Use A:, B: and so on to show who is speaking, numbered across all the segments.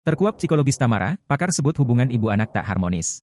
A: Terkuak psikologis Tamara, pakar sebut hubungan ibu anak tak harmonis.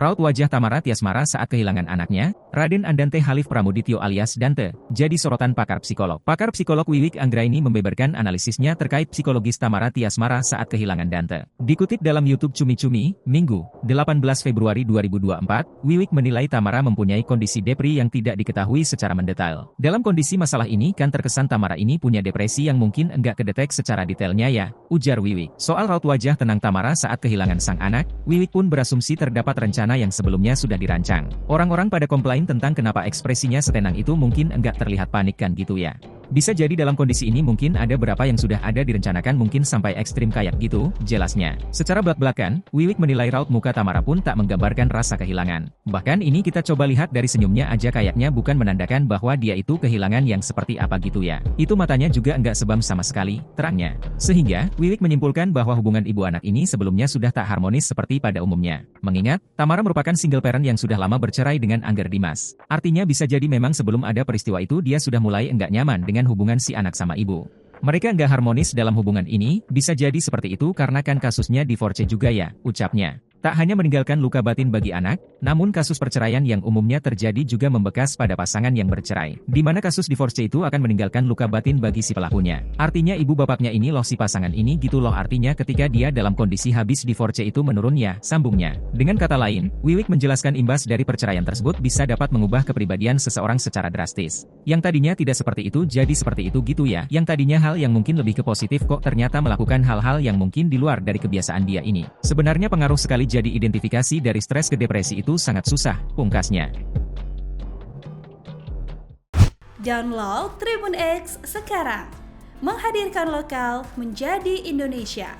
A: Raut wajah Tamara tias marah saat kehilangan anaknya, Raden Andante Halif Pramudityo alias Dante, jadi sorotan pakar psikolog. Pakar psikolog Wiwik Anggraini membeberkan analisisnya terkait psikologis Tamara tias marah saat kehilangan Dante. Dikutip dalam YouTube Cumi Cumi, Minggu, 18 Februari 2024, Wiwik menilai Tamara mempunyai kondisi depri yang tidak diketahui secara mendetail. Dalam kondisi masalah ini kan terkesan Tamara ini punya depresi yang mungkin enggak kedetek secara detailnya ya, ujar Wiwik. Soal raut wajah tenang Tamara saat kehilangan sang anak, Wiwik pun berasumsi terdapat rencana yang sebelumnya sudah dirancang. Orang-orang pada komplain tentang kenapa ekspresinya setenang itu mungkin enggak terlihat panik kan gitu ya. Bisa jadi dalam kondisi ini mungkin ada beberapa yang sudah ada direncanakan mungkin sampai ekstrim kayak gitu, jelasnya. Secara belak-belakan, Wiwik menilai raut muka Tamara pun tak menggambarkan rasa kehilangan. Bahkan ini kita coba lihat dari senyumnya aja kayaknya bukan menandakan bahwa dia itu kehilangan yang seperti apa gitu ya. Itu matanya juga enggak sebam sama sekali, terangnya. Sehingga, Wiwik menyimpulkan bahwa hubungan ibu anak ini sebelumnya sudah tak harmonis seperti pada umumnya. Mengingat, Tamara merupakan single parent yang sudah lama bercerai dengan Angger Dimas. Artinya bisa jadi memang sebelum ada peristiwa itu dia sudah mulai enggak nyaman dengan hubungan si anak sama ibu. Mereka enggak harmonis dalam hubungan ini, bisa jadi seperti itu karena kan kasusnya divorce juga ya, ucapnya. Tak hanya meninggalkan luka batin bagi anak, namun kasus perceraian yang umumnya terjadi juga membekas pada pasangan yang bercerai. Di mana kasus divorce itu akan meninggalkan luka batin bagi si pelakunya. Artinya ibu bapaknya ini loh si pasangan ini gitu loh artinya ketika dia dalam kondisi habis divorce itu menurun ya, sambungnya. Dengan kata lain, Wiwik menjelaskan imbas dari perceraian tersebut bisa dapat mengubah kepribadian seseorang secara drastis. Yang tadinya tidak seperti itu jadi seperti itu gitu ya. Yang tadinya hal yang mungkin lebih ke positif kok ternyata melakukan hal-hal yang mungkin di luar dari kebiasaan dia ini. Sebenarnya pengaruh sekali jadi identifikasi dari stres ke depresi itu sangat susah, pungkasnya.
B: Download Tribun X sekarang, menghadirkan lokal menjadi Indonesia.